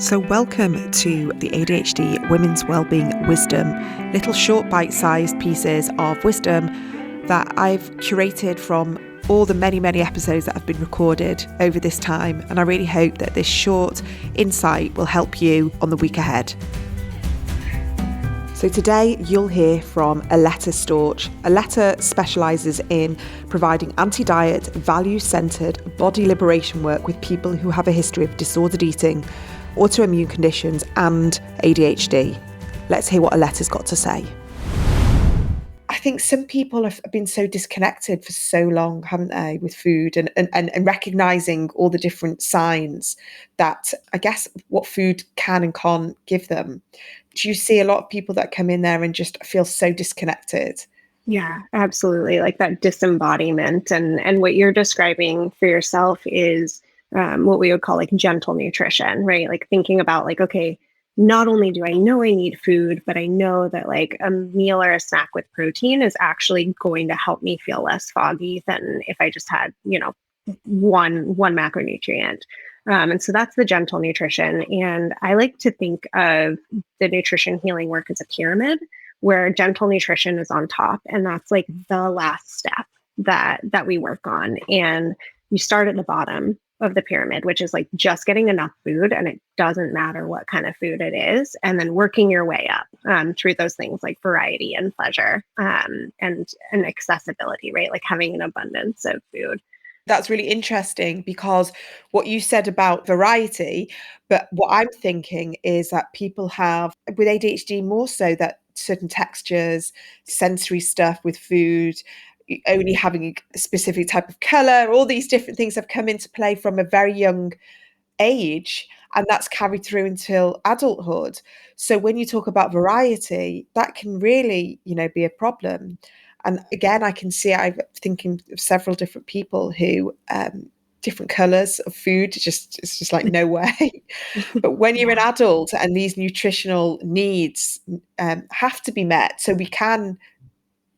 So welcome to the ADHD Women's Wellbeing Wisdom, little short bite-sized pieces of wisdom that I've curated from all the many episodes that have been recorded over this time. And I really hope that this short insight will help you on the week ahead. So today you'll hear from Aleta Storch. Aleta specialises in providing anti-diet, value-centred body liberation work with people who have a history of disordered eating, autoimmune conditions and ADHD. Let's hear what Aleta's got to say. I think some people have been so disconnected for so long, haven't they, with food and recognising all the different signs that I guess what food can and can't give them. Do you see a lot of people that come in there and just feel so disconnected? Yeah, absolutely. Like that disembodiment and what you're describing for yourself is what we would call like gentle nutrition, right? Like thinking about like, okay, not only do I know I need food, but I know that like a meal or a snack with protein is actually going to help me feel less foggy than if I just had, one macronutrient. And so that's the gentle nutrition. And I like to think of the nutrition healing work as a pyramid where gentle nutrition is on top. And that's like the last step that we work on. And you start at the bottom of the pyramid, which is like just getting enough food, and it doesn't matter what kind of food it is, and then working your way up through those things like variety and pleasure and accessibility, right? Like having an abundance of food. That's really interesting because what you said about variety, but what I'm thinking is that people have, with ADHD more so, that certain textures, sensory stuff with food, only having a specific type of colour, all these different things have come into play from a very young age, and that's carried through until adulthood. So when you talk about variety, that can really, be a problem. And again, I can see, I'm thinking of several different people who different colours of food, it's just like no way. But when you're an adult and these nutritional needs have to be met, so we can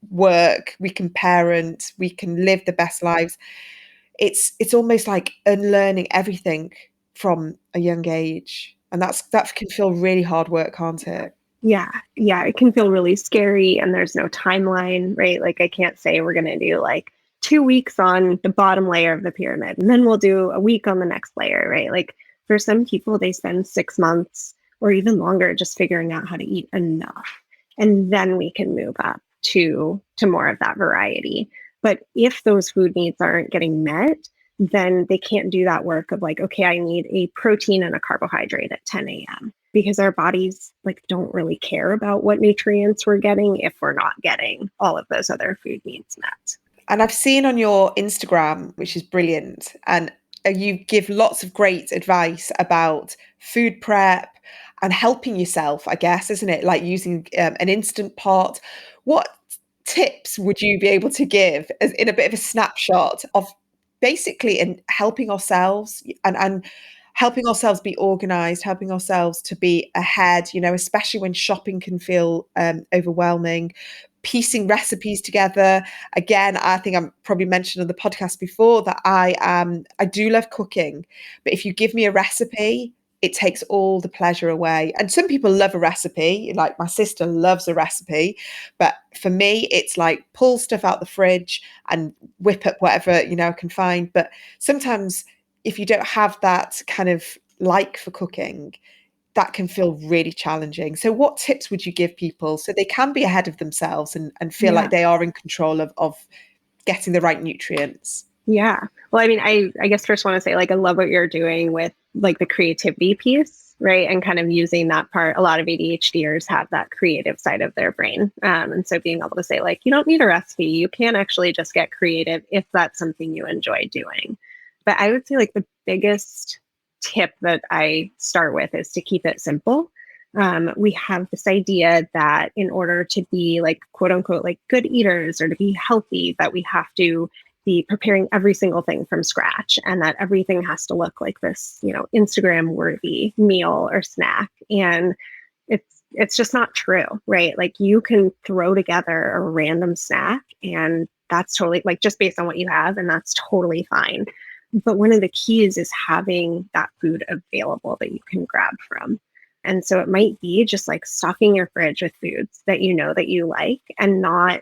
work, we can parent, we can live the best lives. It's almost like unlearning everything from a young age, and that can feel really hard work, can't it? Yeah, it can feel really scary, and there's no timeline, right? Like I can't say we're going to do like 2 weeks on the bottom layer of the pyramid, and then we'll do a week on the next layer, right? Like for some people, they spend 6 months or even longer just figuring out how to eat enough, and then we can move up to more of that variety. But if those food needs aren't getting met, then they can't do that work of like, okay, I need a protein and a carbohydrate at 10 a.m. because our bodies like don't really care about what nutrients we're getting if we're not getting all of those other food needs met. And I've seen on your Instagram, which is brilliant, and you give lots of great advice about food prep and helping yourself, I guess, isn't it? Like using an Instant Pot. What tips would you be able to give in a bit of a snapshot of basically in helping ourselves and helping ourselves be organized, helping ourselves to be ahead, especially when shopping can feel overwhelming, piecing recipes together. Again, I think I'm probably mentioned on the podcast before that I do love cooking, but if you give me a recipe, it takes all the pleasure away. And some people love a recipe, like my sister loves a recipe, but for me, it's like pull stuff out the fridge and whip up whatever, I can find. But sometimes if you don't have that kind of like for cooking, that can feel really challenging. So what tips would you give people so they can be ahead of themselves and feel like they are in control of getting the right nutrients? Yeah. Well, I mean, I guess first want to say, like, I love what you're doing with like the creativity piece, right? And kind of using that part. A lot of ADHDers have that creative side of their brain. And so being able to say, like, you don't need a recipe. You can actually just get creative if that's something you enjoy doing. But I would say like the biggest tip that I start with is to keep it simple. We have this idea that in order to be like, quote unquote, like good eaters or to be healthy, that we have to be preparing every single thing from scratch and that everything has to look like this, Instagram worthy meal or snack. And it's just not true, right? Like you can throw together a random snack and that's totally like just based on what you have, and that's totally fine. But one of the keys is having that food available that you can grab from. And so it might be just like stocking your fridge with foods that you know that you like, and not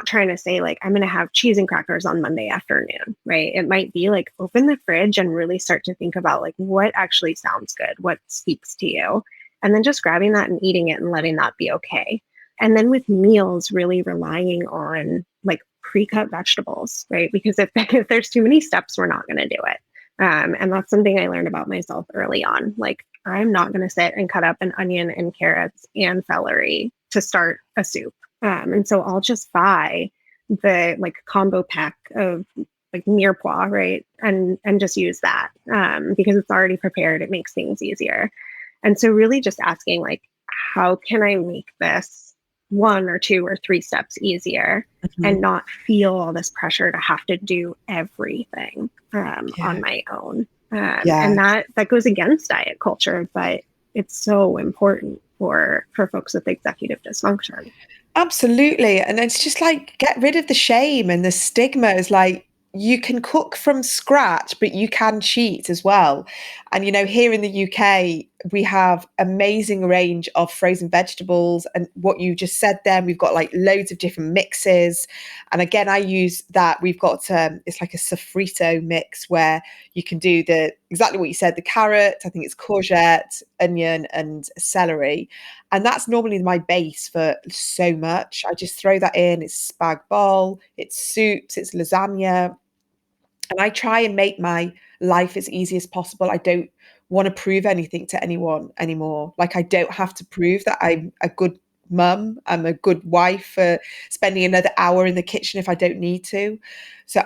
trying to say like I'm going to have cheese and crackers on Monday afternoon, right? It might be like open the fridge and really start to think about like what actually sounds good, what speaks to you, and then just grabbing that and eating it and letting that be okay. And then with meals, really relying on like pre-cut vegetables, right? Because if there's too many steps, we're not going to do it. And that's something I learned about myself early on. Like, I'm not going to sit and cut up an onion and carrots and celery to start a soup. And so I'll just buy the like combo pack of like mirepoix, right? And just use that because it's already prepared. It makes things easier. And so really just asking like, how can I make this one or two or three steps easier and not feel all this pressure to have to do everything on my own. And that goes against diet culture, but it's so important for folks with executive dysfunction. Absolutely. And it's just like, get rid of the shame and the stigma. Is like, you can cook from scratch, but you can cheat as well. And, here in the UK, we have amazing range of frozen vegetables. And what you just said then, we've got like loads of different mixes. And again, I use that. We've got, it's like a sofrito mix where you can do exactly what you said, the carrot, I think it's courgette, onion and celery. And that's normally my base for so much. I just throw that in. It's spag bol, it's soups, it's lasagna. And I try and make my life as easy as possible. I don't want to prove anything to anyone anymore. Like, I don't have to prove that I'm a good mum, I'm a good wife for spending another hour in the kitchen if I don't need to. So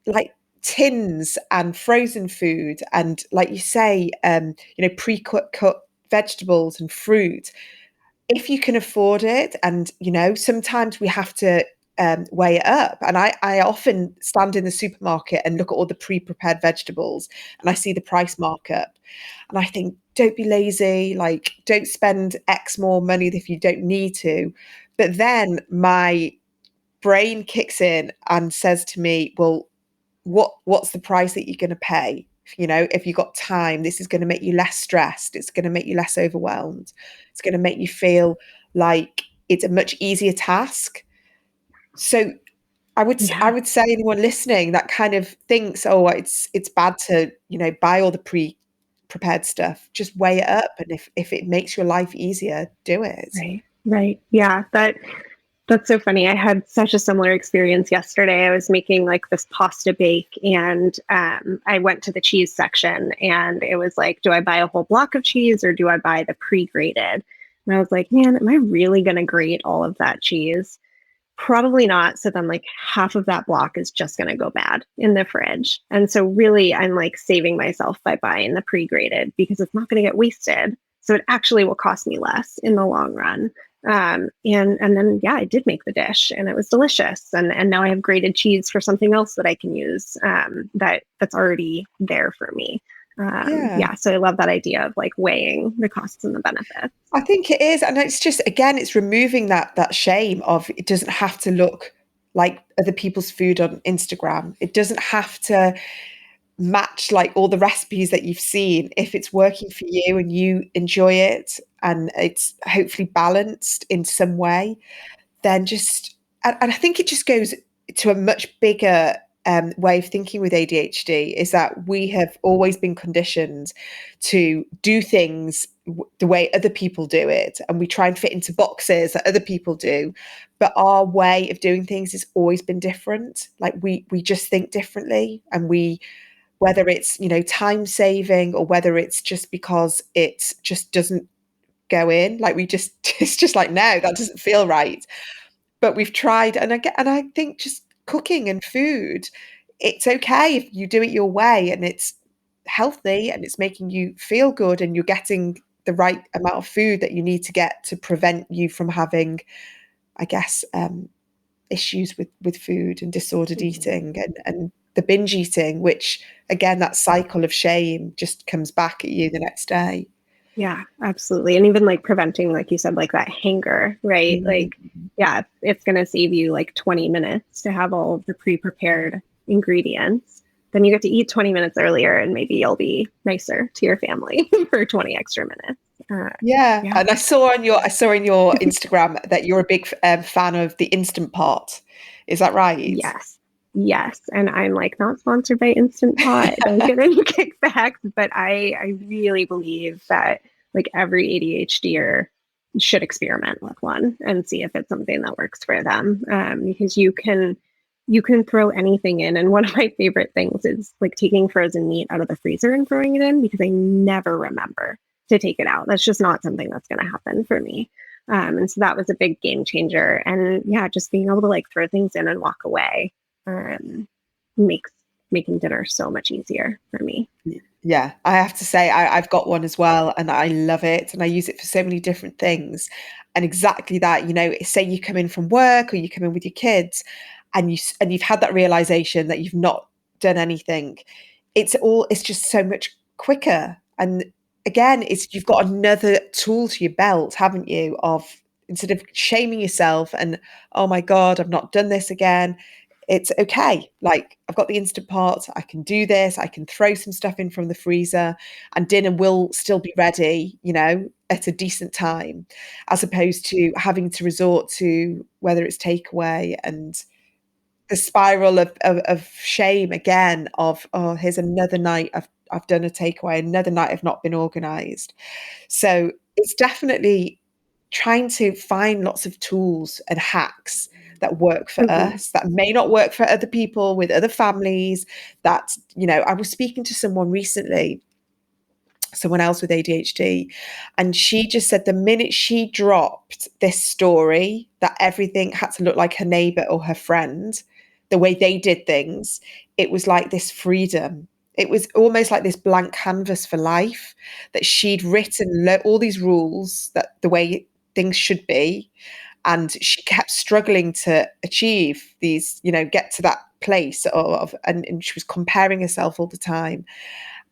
like tins and frozen food and, like you say, pre-cut vegetables and fruit, if you can afford it. And sometimes we have to weigh it up, and I often stand in the supermarket and look at all the pre-prepared vegetables and I see the price markup and I think, don't be lazy, like don't spend X more money if you don't need to. But then my brain kicks in and says to me, well, what's the price that you're going to pay? If you've got time, this is going to make you less stressed. It's going to make you less overwhelmed. It's going to make you feel like it's a much easier task. So I would say anyone listening that kind of thinks, oh, it's bad to, buy all the pre-prepared stuff, just weigh it up. And if it makes your life easier, do it. Right. Yeah. That's so funny. I had such a similar experience yesterday. I was making like this pasta bake and I went to the cheese section and it was like, do I buy a whole block of cheese or do I buy the pre-grated? And I was like, man, am I really going to grate all of that cheese? Probably not. So then like half of that block is just going to go bad in the fridge. And so really I'm like saving myself by buying the pre-grated because it's not going to get wasted. So it actually will cost me less in the long run. And then, I did make the dish and it was delicious. And now I have grated cheese for something else that I can use that's already there for me. So I love that idea of like weighing the costs and the benefits. I think it is. And it's just, again, it's removing that shame of, it doesn't have to look like other people's food on Instagram. It doesn't have to match like all the recipes that you've seen. If it's working for you and you enjoy it and it's hopefully balanced in some way, then and I think it just goes to a much bigger way of thinking with ADHD, is that we have always been conditioned to do things the way other people do it, and we try and fit into boxes that other people do, but our way of doing things has always been different. Like we just think differently, and whether it's time saving or whether it's just because it just doesn't go in, like it's just like, no, that doesn't feel right. But we've tried, and I think just cooking and food, it's okay if you do it your way and it's healthy and it's making you feel good and you're getting the right amount of food that you need to get to prevent you from having, I guess, issues with food and disordered eating and the binge eating, which again, that cycle of shame just comes back at you the next day. Yeah, absolutely. And even like preventing, like you said, like that hanger, right? Like, it's going to save you like 20 minutes to have all of the pre-prepared ingredients. then you get to eat 20 minutes earlier and maybe you'll be nicer to your family for 20 extra minutes. Yeah, Yeah. and I saw on your Instagram that you're a big fan of the Instant Pot. Is that right? Yes. Yes. And I'm like not sponsored by Instant Pot. Don't get any kickbacks, but I really believe that like every ADHDer should experiment with one and see if it's something that works for them. Because you can throw anything in. And one of my favorite things is like taking frozen meat out of the freezer and throwing it in because I never remember to take it out. That's just not something that's going to happen for me. And so that was a big game changer. And yeah, just being able to like throw things in and walk away um, makes making dinner so much easier for me. Yeah, I have to say I've got one as well, and I love it, and I use it for so many different things. And exactly that, say you come in from work or you come in with your kids, and you've had that realization that you've not done anything. It's just so much quicker. And again, it's you've got another tool to your belt, haven't you? Of instead of shaming yourself and oh my God, I've not done this again, it's okay. Like I've got the Instant Pot, I can do this, I can throw some stuff in from the freezer and dinner will still be ready, at a decent time, as opposed to having to resort to whether it's takeaway and the spiral of shame again of, oh, here's another night I've done a takeaway, another night I've not been organized. So it's definitely trying to find lots of tools and hacks that work for Mhm. us that may not work for other people with other families. That, I was speaking to someone recently, someone else with ADHD, and she just said the minute she dropped this story that everything had to look like her neighbor or her friend, the way they did things, it was like this freedom. It was almost like this blank canvas for life, that she'd written all these rules that the way things should be, and she kept struggling to achieve these, get to that place and she was comparing herself all the time.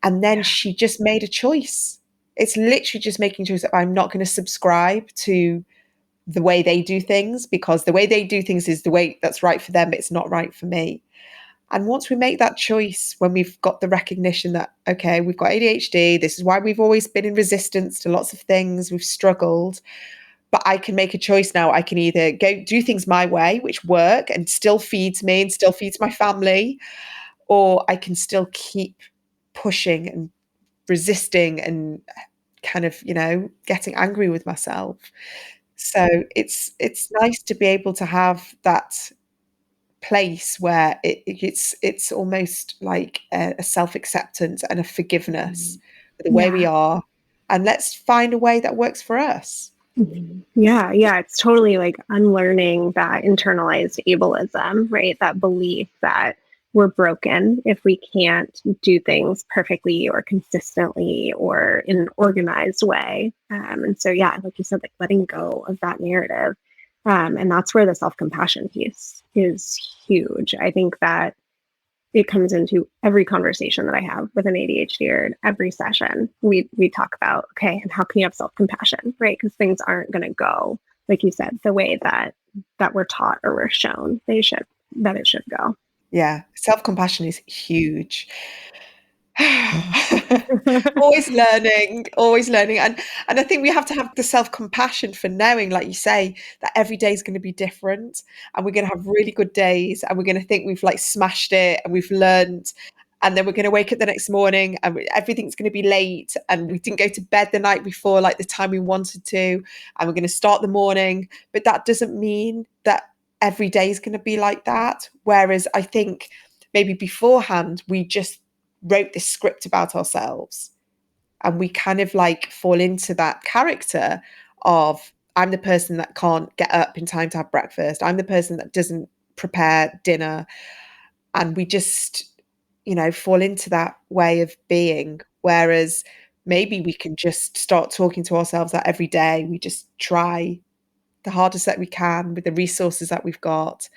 And then Yeah. she just made a choice. It's literally just making a choice that I'm not going to subscribe to the way they do things, because the way they do things is the way that's right for them. It's not right for me. And once we make that choice, when we've got the recognition that, okay, we've got ADHD, this is why we've always been in resistance to lots of things, we've struggled, but I can make a choice now. I can either go do things my way, which work and still feeds me and still feeds my family, or I can still keep pushing and resisting and kind of, getting angry with myself. So it's nice to be able to have that place where it's almost like a self-acceptance and a forgiveness for the way we Yeah. are, and let's find a way that works for us. Mhm. Yeah, yeah, it's totally like unlearning that internalized ableism, right? That belief that we're broken if we can't do things perfectly or consistently or in an organized way. And so, yeah, like you said, like letting go of that narrative. And that's where the self compassion piece is huge. I think that it comes into every conversation that I have with an ADHD. Every session, we talk about, okay, and how can you have self compassion, right? Because things aren't going to go like you said the way that we're taught or we're shown it should go. Yeah, self-compassion is huge. Always learning, always learning. And I think we have to have the self-compassion for knowing, like you say, that every day is going to be different, and we're going to have really good days, and we're going to think we've like smashed it and we've learned, and then we're going to wake up the next morning and everything's going to be late and we didn't go to bed the night before like the time we wanted to, and we're going to start the morning. But that doesn't mean that every day is going to be like that. Whereas I think maybe beforehand we just wrote this script about ourselves, and we kind of like fall into that character of, I'm the person that can't get up in time to have breakfast, I'm the person that doesn't prepare dinner, and we just, fall into that way of being. Whereas maybe we can just start talking to ourselves that every day we just try the hardest that we can with the resources that we've got,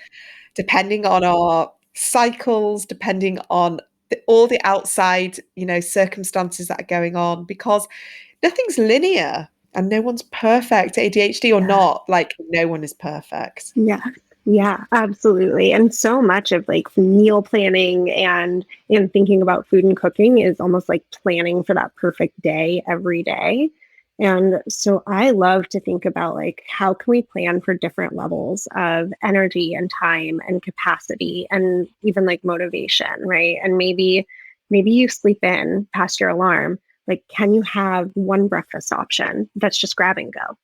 depending on our cycles, depending on all the outside, circumstances that are going on, because nothing's linear and no one's perfect, ADHD or Yeah. not. Like no one is perfect. Yeah. Yeah, absolutely. And so much of like meal planning and thinking about food and cooking is almost like planning for that perfect day every day. And so I love to think about like how can we plan for different levels of energy and time and capacity and even like motivation, right? And maybe you sleep in past your alarm. Like, can you have one breakfast option that's just grab and go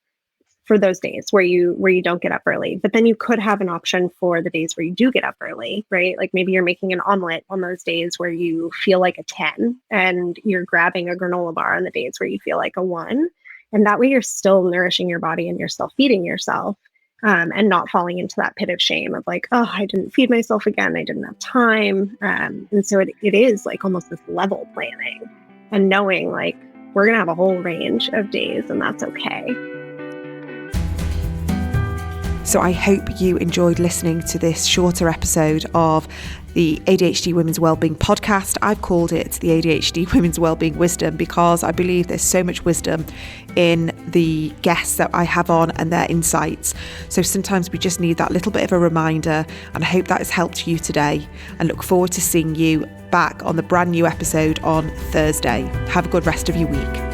for those days where you don't get up early? But then you could have an option for the days where you do get up early, right? Like maybe you're making an omelet on those days where you feel like a 10, and you're grabbing a granola bar on the days where you feel like a 1. And that way you're still nourishing your body and you're still feeding yourself, and not falling into that pit of shame of like, oh, I didn't feed myself again, I didn't have time. And so it is like almost this level planning and knowing like we're going to have a whole range of days and that's okay. So I hope you enjoyed listening to this shorter episode of the ADHD Women's Wellbeing podcast. I've called it the ADHD Women's Wellbeing Wisdom because I believe there's so much wisdom in the guests that I have on and their insights. So sometimes we just need that little bit of a reminder, and I hope that has helped you today, and look forward to seeing you back on the brand new episode on Thursday. Have a good rest of your week.